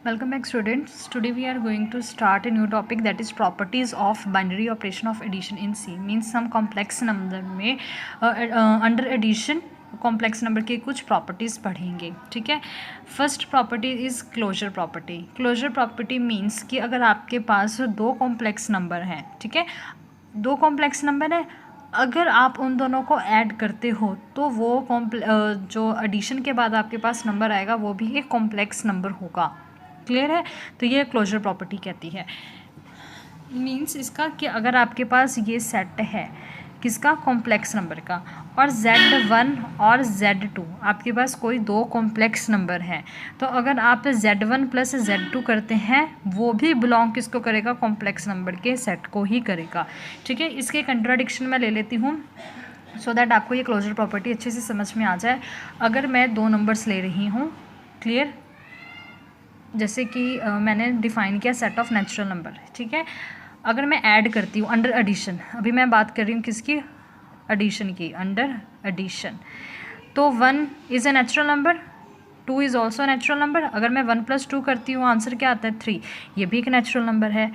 Welcome back students. Today we are going to start a new topic that is properties of binary operation of addition in C. Means हम complex number में under addition complex number की कुछ properties पढ़ेंगे. ठीक है. First property is closure property. Closure property means कि अगर आपके पास दो कॉम्प्लेक्स नंबर हैं, ठीक है, दो कॉम्प्लेक्स नंबर है, अगर आप उन दोनों को ऐड करते हो तो वो जो एडिशन के बाद आपके पास नंबर आएगा वो भी एक कॉम्प्लेक्स नंबर होगा. क्लियर है. तो ये क्लोजर प्रॉपर्टी कहती है. मीन्स इसका कि अगर आपके पास ये सेट है किसका, कॉम्प्लेक्स नंबर का, और Z1 और Z2 आपके पास कोई दो कॉम्प्लेक्स नंबर हैं, तो अगर आप Z1 प्लस Z2 करते हैं वो भी बिलोंग किसको करेगा, कॉम्प्लेक्स नंबर के सेट को ही करेगा. ठीक है. इसके कंट्राडिक्शन मैं ले लेती हूँ सो दैट आपको ये क्लोजर प्रॉपर्टी अच्छे से समझ में आ जाए. अगर मैं दो नंबर्स ले रही हूँ, क्लियर, जैसे कि मैंने डिफ़ाइन किया सेट ऑफ नेचुरल नंबर. ठीक है. अगर मैं ऐड करती हूँ अंडर एडिशन, अभी मैं बात कर रही हूँ किसकी, एडिशन की, अंडर एडिशन, तो 1 is a natural number, 2 is also natural number. अगर मैं 1 + 2 करती हूँ आंसर क्या आता है, 3. ये भी एक नेचुरल नंबर है.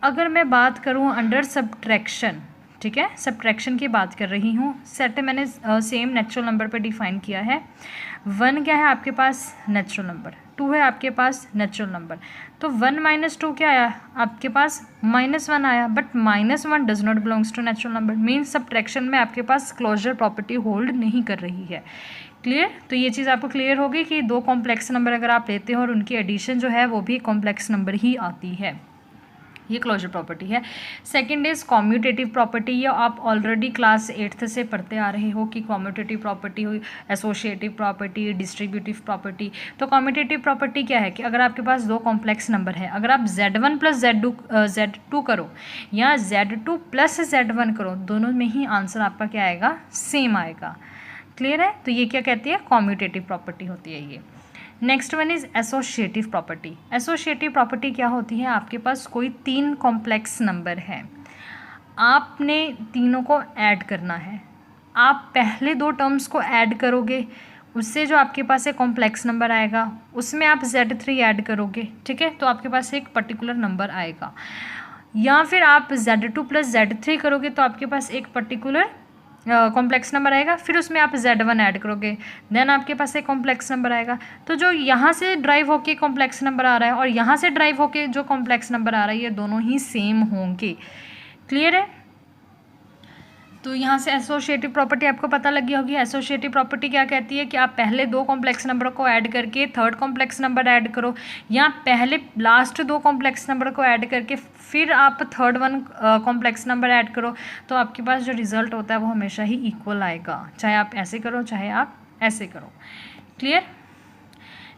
अगर मैं बात करूँ अंडर सब्ट्रैक्शन, ठीक है, सब्ट्रैक्शन की बात कर रही हूँ, सेट मैंने सेम नेचुरल नंबर पे डिफ़ाइन किया है. 1 क्या है आपके पास, नेचुरल नंबर, 2 है आपके पास नेचुरल नंबर, तो 1 - 2 क्या आया आपके पास, -1 आया. But -1 does not belongs to natural number. Means subtraction में आपके पास क्लोजर प्रॉपर्टी होल्ड नहीं कर रही है. क्लियर. तो ये चीज़ आपको क्लियर होगी कि दो कॉम्प्लेक्स नंबर अगर आप लेते हो और उनकी एडिशन जो है वो भी कॉम्प्लेक्स नंबर ही आती है. ये क्लोजर प्रॉपर्टी है. Second is commutative property. ये आप ऑलरेडी क्लास 8th से पढ़ते आ रहे हो कि कॉम्यूटेटिव प्रॉपर्टी हुई, एसोशिएटिव प्रॉपर्टी, डिस्ट्रीब्यूटिव प्रॉपर्टी. तो कॉम्यूटेटिव प्रॉपर्टी क्या है कि अगर आपके पास दो कॉम्प्लेक्स नंबर है, अगर आप Z1 + Z2 करो या Z2 + Z1 करो, दोनों में ही आंसर आपका क्या आएगा, सेम आएगा. क्लियर है. तो ये क्या कहती है, कॉम्यूटेटिव प्रॉपर्टी होती है ये. Next one is associative property. Associative property क्या होती है, आपके पास कोई 3 कॉम्प्लेक्स नंबर है, आपने तीनों को ऐड करना है. आप पहले दो टर्म्स को ऐड करोगे, उससे जो आपके पास एक कॉम्प्लेक्स नंबर आएगा उसमें आप Z3 ऐड करोगे. ठीक है. तो आपके पास एक पर्टिकुलर नंबर आएगा. या फिर आप Z2 + Z3 करोगे तो आपके पास एक पर्टिकुलर कॉम्प्लेक्स नंबर आएगा, फिर उसमें आप Z1 ऐड करोगे, देन आपके पास एक कॉम्प्लेक्स नंबर आएगा. तो जो यहाँ से ड्राइव होके कॉम्प्लेक्स नंबर आ रहा है और यहाँ से ड्राइव होके जो कॉम्प्लेक्स नंबर आ रहा है ये दोनों ही सेम होंगे. क्लियर है. तो यहाँ से एसोशिएटिव प्रॉपर्टी आपको पता लग गई होगी. एसोशिएटिव प्रॉपर्टी क्या कहती है कि आप पहले दो कॉम्प्लेक्स नंबर को ऐड करके थर्ड कॉम्प्लेक्स नंबर ऐड करो, या पहले लास्ट दो कॉम्प्लेक्स नंबर को ऐड करके फिर आप third one complex number add करो, तो आपके पास जो रिजल्ट होता है वो हमेशा ही इक्वल आएगा, चाहे आप ऐसे करो चाहे आप ऐसे करो. Clear.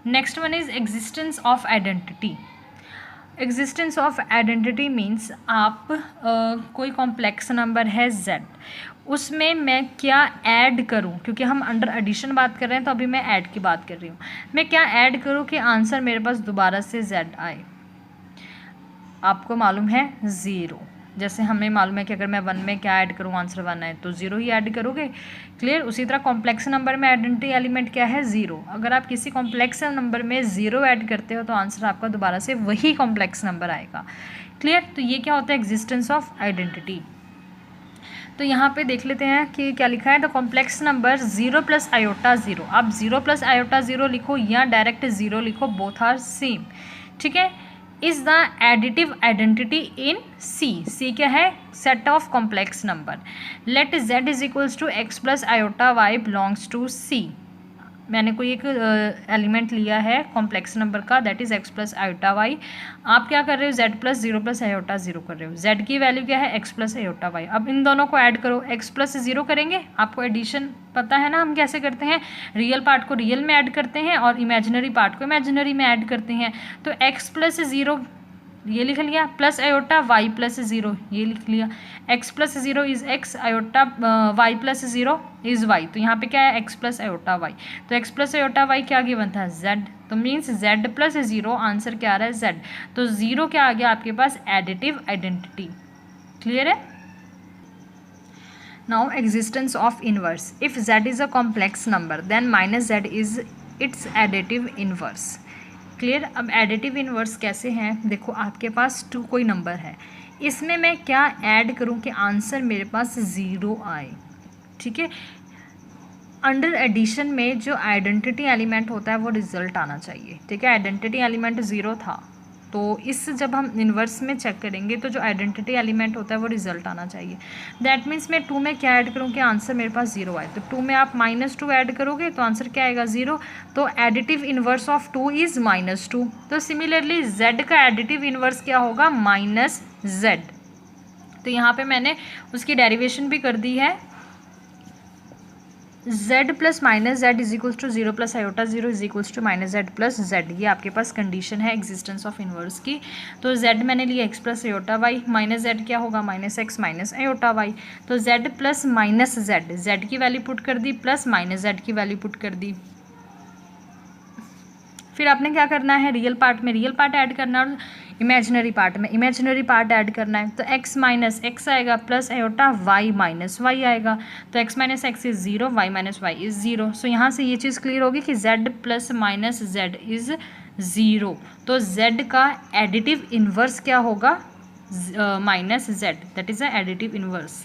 Next one is existence of identity. Existence of identity means आप कोई कॉम्प्लेक्स नंबर है Z, उसमें मैं क्या ऐड करूं, क्योंकि हम अंडर एडिशन बात कर रहे हैं तो अभी मैं ऐड की बात कर रही हूं. मैं क्या ऐड करूं कि आंसर मेरे पास दोबारा से Z आए. आपको मालूम है 0, जैसे हमें मालूम है कि अगर मैं 1 में क्या ऐड करूँ आंसर 1 आए तो 0 ही ऐड करोगे. क्लियर. उसी तरह कॉम्प्लेक्स नंबर में आइडेंटिटी एलिमेंट क्या है, 0. अगर आप किसी कॉम्प्लेक्स नंबर में 0 ऐड करते हो तो आंसर आपका दोबारा से वही कॉम्प्लेक्स नंबर आएगा. क्लियर. तो ये क्या होता है, एग्जिस्टेंस ऑफ आइडेंटिटी. तो यहाँ पे देख लेते हैं कि क्या लिखा है. The complex number 0 + i0. आप 0 + i0 लिखो या डायरेक्ट 0 लिखो, बोथ आर सेम. ठीक है. Is the additive identity in C क्या है, set of complex number. Let Z = x + i belongs to C. मैंने कोई एक एलिमेंट लिया है कॉम्प्लेक्स नंबर का, दैट इज़ x + i. आप क्या कर रहे हो, Z + 0 + i0 कर रहे हो. Z की वैल्यू क्या है, x + i. अब इन दोनों को ऐड करो, x + 0 करेंगे. आपको एडिशन पता है ना हम कैसे करते हैं, रियल पार्ट को रियल में ऐड करते हैं और इमेजिनरी पार्ट को इमेजिनरी में ऐड करते हैं. तो x + 0 ये लिख लिया, प्लस आयोटा y + 0 ये लिख लिया. x + 0 is x, iota y + 0 is y. तो यहाँ पे क्या है, x + आयोटा y. तो x + आयोटा y क्या गिवन था, z. तो मीन्स z + 0 आंसर क्या आ रहा है, z. तो 0 क्या आ गया आपके पास, एडिटिव आइडेंटिटी. क्लियर है. Now existence of inverse. If z is a complex number then -z is its additive inverse. Clear. अब एडिटिव इन्वर्स कैसे हैं, देखो आपके पास 2 कोई नंबर है, इसमें मैं क्या ऐड करूं कि आंसर मेरे पास 0 आए, ठीक है। अंडर एडिशन में जो आइडेंटिटी एलिमेंट होता है वो रिजल्ट आना चाहिए, ठीक है। आइडेंटिटी एलिमेंट 0 था, तो इस जब हम इन्वर्स में चेक करेंगे तो जो आइडेंटिटी एलिमेंट होता है वो रिजल्ट आना चाहिए। दैट मीन्स मैं 2 में क्या ऐड करूँ कि आंसर मेरे पास 0 आए, तो 2 में आप -2 ऐड करोगे तो आंसर क्या आएगा 0। तो एडिटिव इन्वर्स ऑफ 2 इज़ -2। तो सिमिलरली z का एडिटिव इन्वर्स क्या होगा, -z। तो यहाँ पे मैंने उसकी डेरिवेशन भी कर दी है, z plus minus Z is equals to 0 plus iota 0 is equals to -z plus z। ये आपके पास कंडीशन है एग्जिस्टेंस ऑफ इन्वर्स की। तो z मैंने लिया x plus iota y, minus z क्या होगा -x माइनस आयोटा y। तो z प्लस माइनस z की वैल्यू पुट कर दी, प्लस माइनस z की वैल्यू पुट कर दी। फिर आपने क्या करना है, रियल पार्ट में रियल पार्ट ऐड करना है और इमेजिनरी पार्ट में इमेजिनरी पार्ट ऐड करना है। तो x माइनस एक्स आएगा plus iota y minus y आएगा। तो x minus X is 0, y minus Y is 0। So यहाँ से ये चीज़ क्लियर होगी कि z plus minus Z is 0। तो z का एडिटिव इन्वर्स क्या होगा, -z, that is a additive inverse.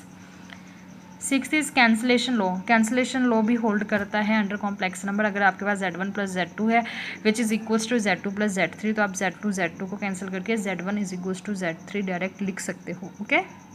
6 is cancellation law. Cancellation law भी होल्ड करता है अंडर कॉम्प्लेक्स नंबर। अगर आपके पास z1 प्लस z2 है which is equals to z2 plus z3, तो आप z2 को कैंसिल करके z1 is equals to z3 direct लिख सकते हो, ओके।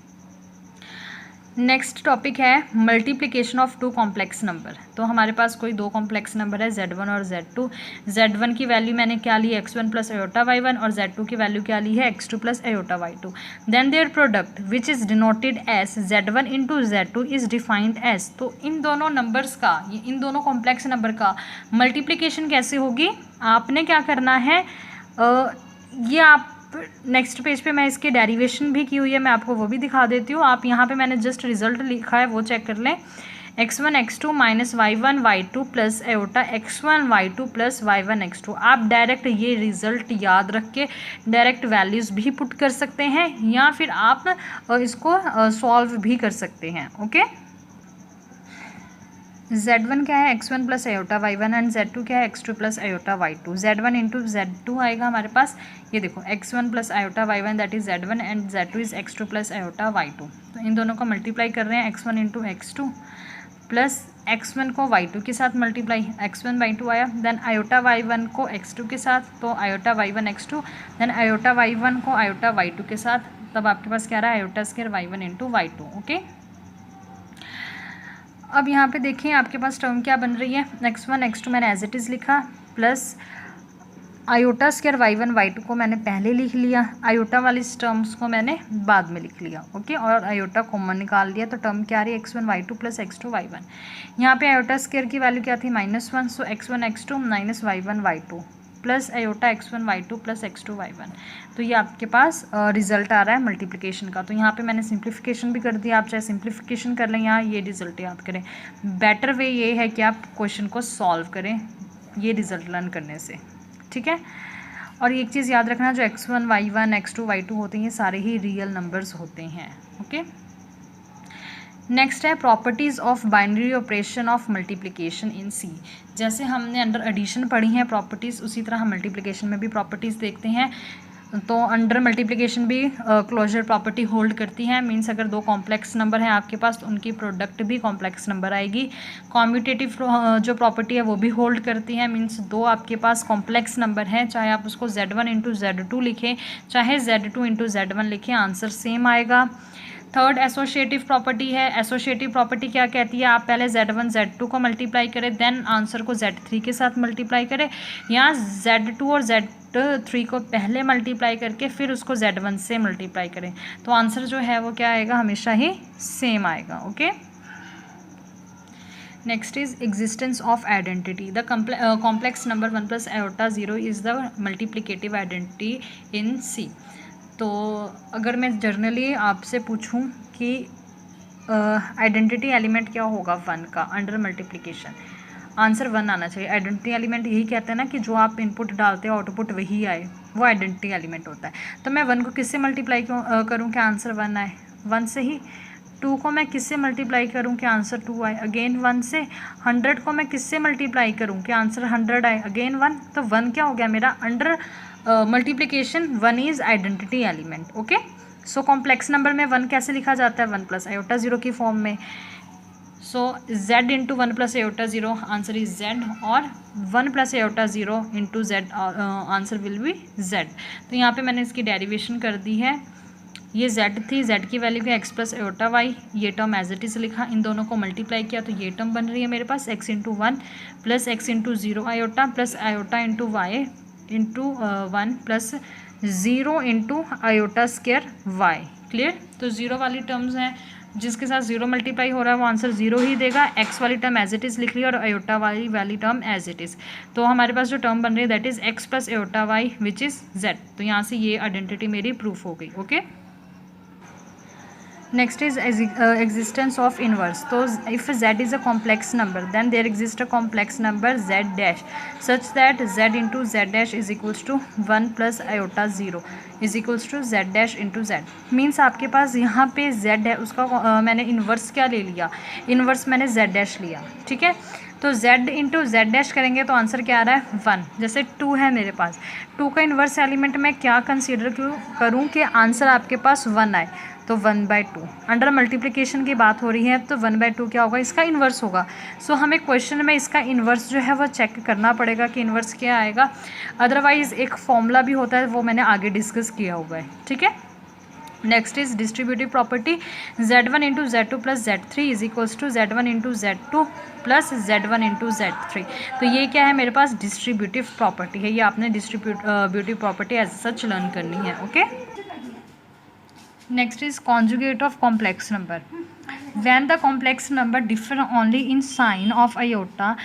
नेक्स्ट टॉपिक है मल्टीप्लिकेशन ऑफ 2 कॉम्प्लेक्स नंबर। तो हमारे पास कोई 2 कॉम्प्लेक्स नंबर है z1 और z2। z1 की वैल्यू मैंने क्या ली, x1 प्लस आयोटा y1, और z2 की वैल्यू क्या ली है, x2 plus iota y2। Then there product which is denoted as z1 into z2 is defined as. तो इन दोनों नंबर्स का, इन दोनों कॉम्प्लेक्स नंबर का मल्टीप्लिकेशन कैसे होगी, आपने क्या करना है, ये आप नेक्स्ट पेज पे मैं इसकी डेरिवेशन भी की हुई है, मैं आपको वो भी दिखा देती हूँ। आप यहाँ पे मैंने जस्ट रिजल्ट लिखा है वो चेक कर लें। x1 x2 minus y1 y2 plus iota x1 y2 plus y1 x2। आप डायरेक्ट ये रिजल्ट याद रख के डायरेक्ट वैल्यूज़ भी पुट कर सकते हैं, या फिर आप इसको सॉल्व भी कर सकते हैं, ओके। z1 क्या है, x1 plus iota y1, and z2 क्या है, x2 plus iota y2। z1 into z2 आएगा हमारे पास, ये देखो x1 plus iota y1 that is z1 and z2 is x2 plus iota y2। तो इन दोनों को मल्टीप्लाई कर रहे हैं, x1 into x2 plus x1 को y2 के साथ मल्टीप्लाई, x1 y2 आया। देन आयोटा y1 को x2 के साथ, तो iota y1 x2। Then iota y1 को आयोटा y2 के साथ, तब आपके पास क्या रहा है, iota square y1 into y2, okay. अब यहाँ पे देखें आपके पास टर्म क्या बन रही है, x1 x2 मैंने एज इट इज़ लिखा, plus iota square y1 y2 को मैंने पहले लिख लिया, आयोटा वाली टर्म्स को मैंने बाद में लिख लिया, ओके। और आयोटा कॉमन निकाल लिया, तो टर्म क्या आ रही है, x1 y2 plus x2 y1। यहाँ पे आयोटा स्क्वायर की वैल्यू क्या थी, -1, सो x1 x2 minus y1 y2 plus iota x1 y2 plus x2 y1। तो ये आपके पास रिजल्ट आ रहा है मल्टीप्लिकेशन का। तो यहाँ पे मैंने सिंप्लीफिकेशन भी कर दिया, आप चाहे सिंप्लीफिकेशन कर लें, यहाँ ये रिजल्ट याद करें। बेटर वे ये है कि आप क्वेश्चन को सॉल्व करें ये रिजल्ट लर्न करने से, ठीक है। और एक चीज़ याद रखना, जो x1 y1 x2 y2 होते हैं ये सारे ही रियल नंबर्स होते हैं, ओके। नेक्स्ट है properties of binary operation of multiplication in C. जैसे हमने अंडर एडिशन पढ़ी हैं प्रॉपर्टीज़, उसी तरह हम मल्टीप्लिकेशन में भी प्रॉपर्टीज़ देखते हैं। तो अंडर मल्टीप्लिकेशन भी क्लोजर प्रॉपर्टी होल्ड करती है। मींस अगर 2 कॉम्प्लेक्स नंबर हैं आपके पास तो उनकी प्रोडक्ट भी कॉम्प्लेक्स नंबर आएगी। कॉम्यूटेटिव जो प्रॉपर्टी है वो भी होल्ड करती है। मींस 2 आपके पास कॉम्प्लेक्स नंबर हैं, चाहे आप उसको z1 इंटू z2 लिखें, चाहे z2 इंटू z1 लिखें, आंसर सेम आएगा। थर्ड एसोशिएटिव प्रॉपर्टी है। एसोशिएटिव प्रॉपर्टी क्या कहती है, आप पहले z1 z2 को मल्टीप्लाई करें, देन आंसर को z3 के साथ मल्टीप्लाई करें, या z2 और z3 को पहले मल्टीप्लाई करके फिर उसको z1 से मल्टीप्लाई करें, तो आंसर जो है वो क्या आएगा, हमेशा ही सेम आएगा, okay. Next is existence of identity. The complex number 1 plus iota 0 is the multiplicative identity in C. तो अगर मैं जर्नली आपसे पूछूं कि आइडेंटिटी एलिमेंट क्या होगा 1 का अंडर मल्टीप्लिकेशन, आंसर 1 आना चाहिए। आइडेंटिटी एलिमेंट यही कहते हैं ना कि जो आप इनपुट डालते हो आउटपुट वही आए, वो आइडेंटिटी एलिमेंट होता है। तो मैं 1 को किससे मल्टीप्लाई करूं कि आंसर 1 आए, 1 से ही। 2 को मैं किससे मल्टीप्लाई करूँ कि आंसर 2 आए, अगेन 1 से। 100 को मैं किससे मल्टीप्लाई करूँ कि आंसर 100 आए, अगेन 1। तो 1 क्या हो गया मेरा, under multiplication 1 is identity element. Okay, so complex number में 1 कैसे लिखा जाता है, 1 प्लस आयोटा 0 की फॉर्म में। सो z into 1 plus iota 0, answer is z, और 1 plus iota 0 into z, answer will be z। तो यहाँ पे मैंने इसकी डेरिवेशन कर दी है। ये z थी, z की वैल्यू है x प्लस आयोटा y, ये टर्म एज इट इज़ लिखा, इन दोनों को मल्टीप्लाई किया तो ये टर्म बन रही है मेरे पास x into 1 plus x into 0 iota plus iota into y into 1 plus 0 into iota square y। Clear. तो 0 वाली टर्म्स हैं, जिसके साथ 0 मल्टीप्लाई हो रहा है वो आंसर 0 ही देगा। x वाली टर्म एज इट इज़ लिख ली और आयोटा वाली टर्म एज इट इज़। तो हमारे पास जो टर्म बन रही है that is x plus iota y which is z। तो यहाँ से ये आइडेंटिटी मेरी प्रूफ हो गई। Okay, next is existence of inverse. तो if z is a complex number then there exist a complex number z dash such that z into z dash is equals to 1 plus iota 0 is equals to z dash into z। Means आपके पास यहाँ पे z है, उसका मैंने inverse क्या ले लिया, इन्वर्स मैंने z डैश लिया। ठीक है, तो z इंटू z डैश करेंगे तो आंसर क्या आ रहा है 1। जैसे 2 है मेरे पास, 2 का इन्वर्स एलिमेंट मैं क्या कंसीडर करूँ कि आंसर आपके पास 1 आए, तो 1/2। अंडर मल्टीप्लिकेशन की बात हो रही है तो 1/2 क्या होगा, इसका इन्वर्स होगा। सो हमें क्वेश्चन में इसका इन्वर्स जो है वो चेक करना पड़ेगा कि इन्वर्स क्या आएगा। अदरवाइज एक फॉर्मूला भी होता है, वो मैंने आगे डिस्कस किया हुआ है। ठीक है, next is distributive property, z1 into z2 plus z3 is equals to z1 into z2 plus z1 into z3। तो ये क्या है मेरे पास, डिस्ट्रीब्यूटिव प्रॉपर्टी है। ये आपने distributive property as such learn करनी है। Okay, next is conjugate of complex number. When the complex number differ only in sign of iota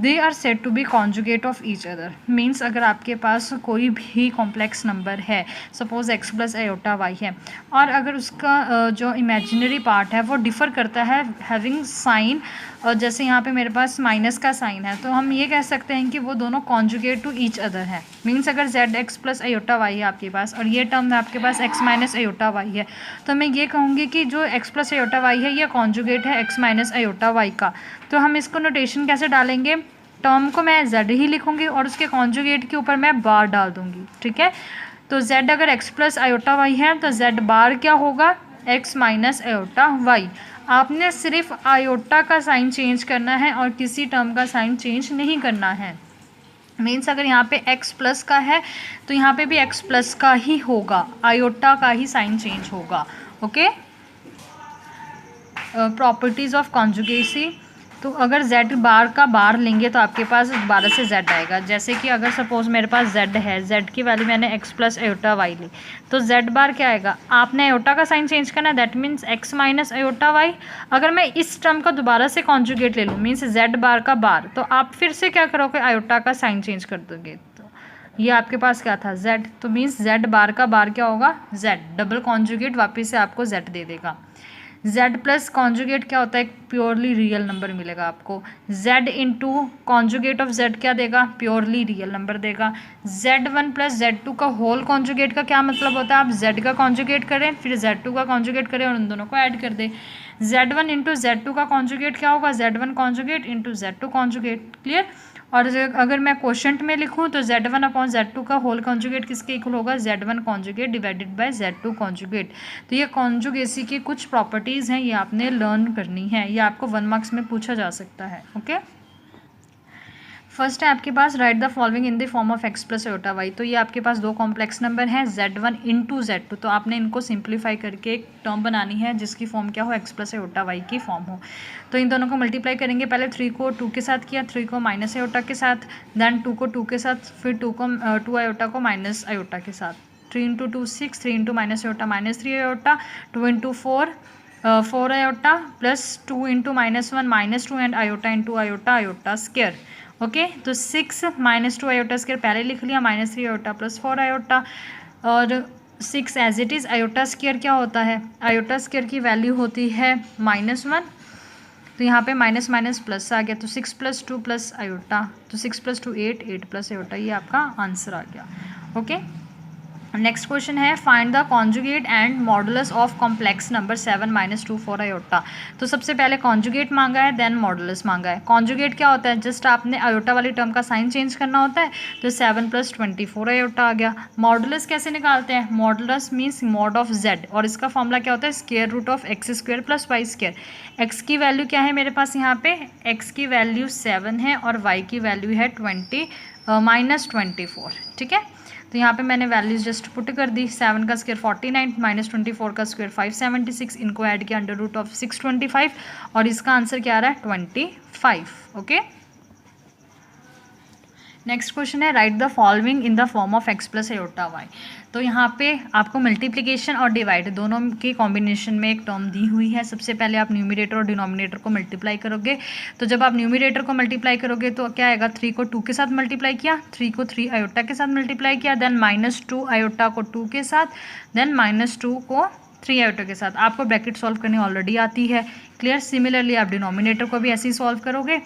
they are said to be conjugate of each other. Means अगर आपके पास कोई भी complex number है, suppose x plus iota y है, और अगर उसका जो इमेजिनरी पार्ट है वो डिफ़र करता है हैविंग साइन, और जैसे यहाँ पे मेरे पास माइनस का साइन है, तो हम ये कह सकते हैं कि वो दोनों कॉन्जुगेट टू ईच अदर है। मीन्स अगर z x plus iota y है आपके पास और ये टर्म है आपके पास x माइनस आयोटा y है, तो मैं ये कहूँगी कि जो x प्लस आयोटा y है ये कॉन्जुगेट है x माइनस आयोटा y का। तो हम इसको नोटेशन कैसे डालेंगे, टर्म को मैं z ही लिखूँगी और उसके कॉन्जुगेट के ऊपर मैं बार डाल दूँगी। ठीक है, तो z अगर x प्लस आयोटा y है तो z बार क्या होगा, x माइनस आयोटा y। आपने सिर्फ आयोटा का साइन चेंज करना है और किसी टर्म का साइन चेंज नहीं करना है। मीन्स अगर यहाँ पे x प्लस का है तो यहाँ पे भी x प्लस का ही होगा, आयोटा का ही साइन चेंज होगा। Okay, properties of conjugacy. तो अगर z बार का बार लेंगे तो आपके पास दोबारा से z आएगा। जैसे कि अगर सपोज मेरे पास z है, z की वैल्यू मैंने x प्लस आयोटा y ली, तो z बार क्या आएगा, आपने आयोटा का साइन चेंज करना है, that means x minus iota y। अगर मैं इस टर्म का दोबारा से कॉन्जुगेट ले लूँ, मीन्स z बार का बार, तो आप फिर से क्या करोगे, आयोटा का साइन चेंज कर दोगे। तो ये आपके पास क्या था, z, तो मीन्स z बार का बार क्या होगा, z। डबल कॉन्जुगेट वापस से आपको z दे देगा। z प्लस कॉन्जुगेट क्या होता है, एक प्योरली रियल नंबर मिलेगा आपको। z into conjugate of z क्या देगा, प्योरली रियल नंबर देगा। z1 प्लस z2 का होल कॉन्जुगेट का क्या मतलब होता है, आप z का कॉन्जुगेट करें फिर z2 का कॉन्जुगेट करें और उन दोनों को ऐड कर दें। z1 इंटू z2 का कॉन्जुगेट क्या होगा, z1 conjugate into z2 conjugate. Clear. और अगर मैं क्वोशंट में लिखूं तो z1 अपॉन z2 का होल कॉन्जुगेट किसके इक्वल होगा, z1 conjugate divided by z2 conjugate. तो ये कॉन्जुगेसी की कुछ प्रॉपर्टीज़ हैं, ये आपने लर्न करनी है, ये आपको 1 मार्क्स में पूछा जा सकता है। ओके, फर्स्ट है आपके पास right the following in the form of x plus iota y। तो ये आपके पास दो कॉम्प्लेक्स नंबर हैं z1 इंटू z2, तो आपने इनको सिंप्लीफाई करके एक टर्म बनानी है जिसकी फॉर्म क्या हो, x प्लस आयोटा y की फॉर्म हो। तो इन दोनों को मल्टीप्लाई करेंगे, पहले 3 को 2 के साथ किया, 3 को माइनस आयोटा के साथ, देन 2 को 2 के साथ, फिर 2 आयोटा को माइनस आयोटा के साथ। 3 into 2 6, 3 into minus iota minus 3 iota, 2 into 4 iota plus 2 into -1 -2 and iota into iota square. Okay, तो 6 -2 आयोटा स्क्वायर पहले लिख लिया, -3 आयोटा प्लस 4 आयोटा, और 6 as it is. Iota square क्या होता है, आयोटा स्क्वायर की वैल्यू होती है -1, तो यहाँ पे माइनस माइनस प्लस आ गया, तो 6 + 2 प्लस आयोटा, तो 6 + 2 8, 8 प्लस आयोटा, ये आपका आंसर आ गया। ओके, नेक्स्ट क्वेश्चन है find the conjugate and modulus of complex number 7 - 2 4 iota. तो सबसे पहले कॉन्जुगेट मांगा है, देन मॉडुलस मांगा है। कॉन्जुगेट क्या होता है, जस्ट आपने आयोटा वाली टर्म का साइन चेंज करना होता है, तो 7 + 24 आयोटा आ गया। मॉडुलस कैसे निकालते हैं, modulus means mod of z, और इसका फॉर्मूला क्या होता है, square root of x² + y²। X की वैल्यू क्या है मेरे पास यहाँ पे, एक्स की वैल्यू 7 है और वाई की वैल्यू है -24, ठीक है। तो यहाँ पे मैंने वैल्यूज जस्ट पुट कर दी, 7 का स्क्वायर 49, -24 का स्क्वायर 576, इनको ऐड किया √625 और इसका आंसर क्या आ रहा है 25। ओके, नेक्स्ट क्वेश्चन है right the following in the form of x + iota y। तो यहाँ पे आपको मल्टीप्लिकेशन और डिवाइड दोनों के कॉम्बिनेशन में एक टर्म दी हुई है। सबसे पहले आप न्यूमरेटर और डिनोमिनेटर को मल्टीप्लाई करोगे, तो जब आप न्यूमरेटर को मल्टीप्लाई करोगे तो क्या आएगा, 3 को 2 के साथ मल्टीप्लाई किया, 3 को 3 आयोटा के साथ मल्टीप्लाई किया, देन -2 आयोटा को 2 के साथ, देन -2 को 3 आयोटा के साथ। आपको ब्रैकेट सॉल्व करनी ऑलरेडी आती है, क्लियर। सिमिलरली आप डिनोमिनेटर को भी ऐसे ही सॉल्व करोगे।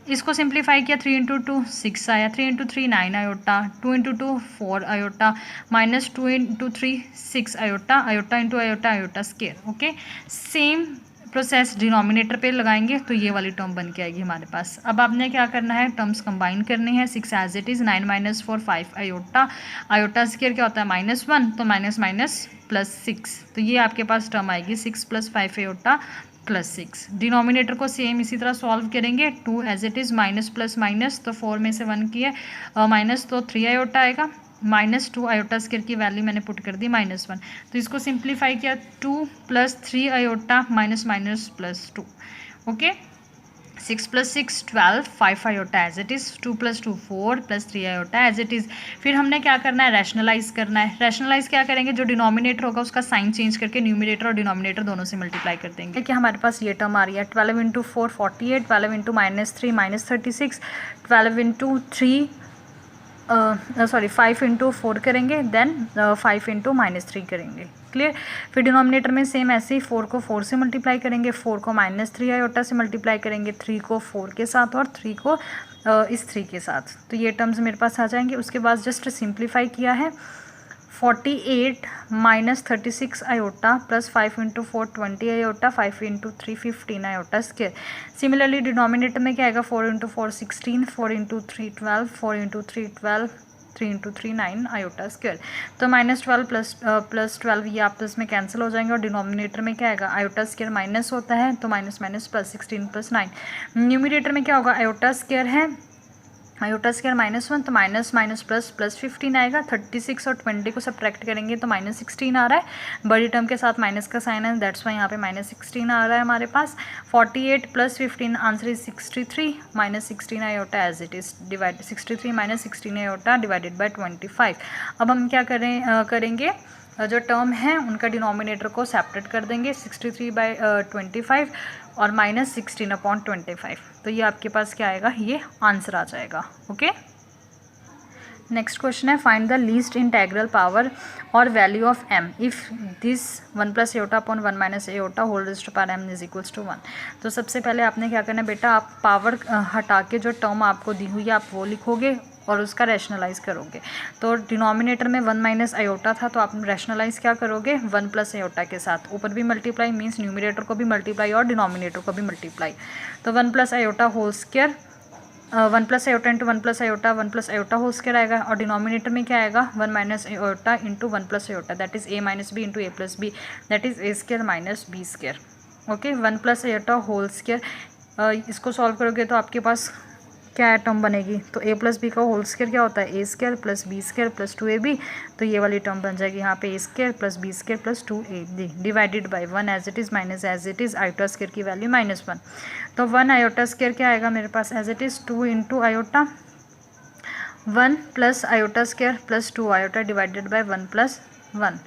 इसको सिंप्लीफाई किया, 3 × 2 6 आया, 3 × 3 9 iota, 2 × 2 4 iota, -2 × 3 6 iota, iota into iota, iota square. Okay, same process denominator पे लगाएंगे तो ये वाली टर्म बन के आएगी हमारे पास। अब आपने क्या करना है, टर्म्स कंबाइन करने हैं। 6 as it is, 9 - 4 5 iota, iota square क्या होता है -1, तो माइनस +6, तो ये आपके पास टर्म आएगी 6 + 5 आयोटा +6। डिनोमिनेटर को सेम इसी तरह सॉल्व करेंगे, 2 as it is, minus plus minus, तो 4 में से 1 की है माइनस, तो 3 आयोटा आएगा, -2 आयोटा स्क्वायर की वैल्यू मैंने पुट कर दी -1, तो इसको सिंप्लीफाई किया, 2 + 3 iota -2। Okay, 6 + 6 12, 5 iota as it is, 2 + 2 4 + 3 iota as it is. फिर हमने क्या करना है, रैशनलाइज करना है। रैशनलाइज क्या करेंगे, जो डिनोमिनेटर होगा उसका साइन चेंज करके न्यूमरेटर और डिनोमिनेटर दोनों से मल्टीप्लाई कर देंगे। कि हमारे पास ये टर्म आ रही है, 12 × 4 48, 12 × -3 -36, 12 × 3 5 × 4 करेंगे, देन 5 × -3 करेंगे, क्लियर। फिर डिनोमिनेटर में सेम ऐसे ही 4 को 4 से मल्टीप्लाई करेंगे, 4 को -3 आयोटा से मल्टीप्लाई करेंगे, 3 को 4 के साथ और 3 को इस 3 के साथ, तो ये टर्म्स मेरे पास आ जाएंगे। उसके बाद जस्ट सिंप्लीफाई किया है, 48 - 36 iota + 5 × 4 20 iota, 5 × 3 15 iota square. Similarly denominator में क्या आएगा, 4 × 4 16, 4 × 3 12, 4 × 3 12, 3 × 3 9 आयोटा स्क्वायर। तो -12 + 12 ये आपस में कैंसिल हो जाएंगे, और डिनोमिनेटर में क्या आएगा, आयोटा स्क्वायर माइनस होता है, तो माइनस +16 + 9। न्यूमरेटर में क्या होगा, आयोटा स्क्वायर है, आयोटा स्क्वायर -1, तो माइनस +15 आएगा। 36 और 20 को सब्ट्रैक्ट करेंगे तो -16 आ रहा है, बड़ी टर्म के साथ माइनस का साइन है, दैट्स वाई यहाँ पे -16 आ रहा है हमारे पास। 48 + 15 answer is 63, -16 iota as it is, divide 63 - 16 iota divided by 25। अब हम क्या करेंगे, जो टर्म है उनका डिनोमिनेटर को सेपरेट कर देंगे, 63/25 और -16/25, तो ये आपके पास क्या आएगा, ये आंसर आ जाएगा। ओके, नेक्स्ट क्वेश्चन है find the least integral power और value of m if this 1 + आयोटा/1 - iota whole raised to power m is equals to 1। तो सबसे पहले आपने क्या करना है बेटा, आप पावर हटा के जो टर्म आपको दी हुई है आप वो लिखोगे और उसका रैशनलाइज करोगे। तो डिनोमिनेटर में 1 - आयोटा था, तो आप रैशनलाइज क्या करोगे, 1 + आयोटा के साथ, ऊपर भी मल्टीप्लाई मीन्स न्यूमरेटर को भी मल्टीप्लाई और डिनोमिनेटर को भी मल्टीप्लाई। तो 1 + iota whole square, 1 + iota into 1 + iota, 1 + iota whole square आएगा, और डिनोमिनेटर में क्या आएगा, 1 - iota into 1 + iota, that is a - b into a + b, that is a² - b²। Okay, 1 + iota whole square, इसको सॉल्व करोगे तो आपके पास क्या टर्म बनेगी, तो a + b का होल स्क्वायर क्या होता है, a² + b² + 2ab, तो ये वाली टर्म बन जाएगी यहाँ पे a² + b² + 2ab divided by 1 as it is minus as it is, iota square की वैल्यू -1, तो 1 आयोटा स्क्वायर क्या आएगा मेरे पास as it is 2 × iota, 1 + iota square + 2 iota divided by 1 + 1,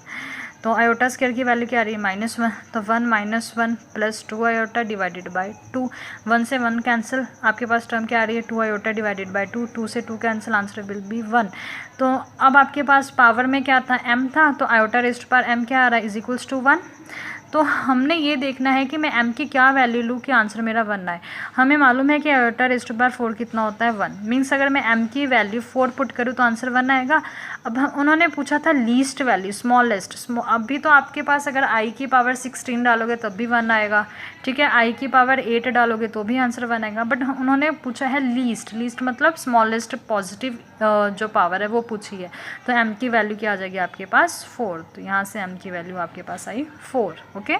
तो आयोटा स्क्वायर की वैल्यू क्या आ रही है, -1, तो 1 - 1 + 2 आयोटा डिवाइडेड बाय 2, 1 से 1 कैंसिल, आपके पास टर्म क्या आ रही है, 2 आयोटा डिवाइडेड बाय 2, 2 से 2 कैंसिल, आंसर विल बी 1। तो अब आपके पास पावर में क्या था, m था, तो iota raised to power m क्या आ रहा है, इज इक्वल्स टू 1। तो हमने ये देखना है कि मैं m की क्या वैल्यू लूँ कि आंसर मेरा 1 आए। हमें मालूम है कि i/4 कितना होता है 1, मीन्स अगर मैं m की वैल्यू 4 पुट करूँ तो आंसर 1 आएगा। अब उन्होंने पूछा था लीस्ट वैल्यू स्मॉलेस्ट, अभी तो आपके पास अगर i की पावर 16 डालोगे तब भी 1 आएगा, ठीक है, i की पावर 8 डालोगे तो भी आंसर 1 आएगा, बट उन्होंने पूछा है लीस्ट मतलब स्मॉलेस्ट पॉजिटिव जो पावर है वो पूछी है। तो m की वैल्यू क्या आ जाएगी आपके पास 4, तो यहाँ से m की वैल्यू आपके पास आई 4। ओके।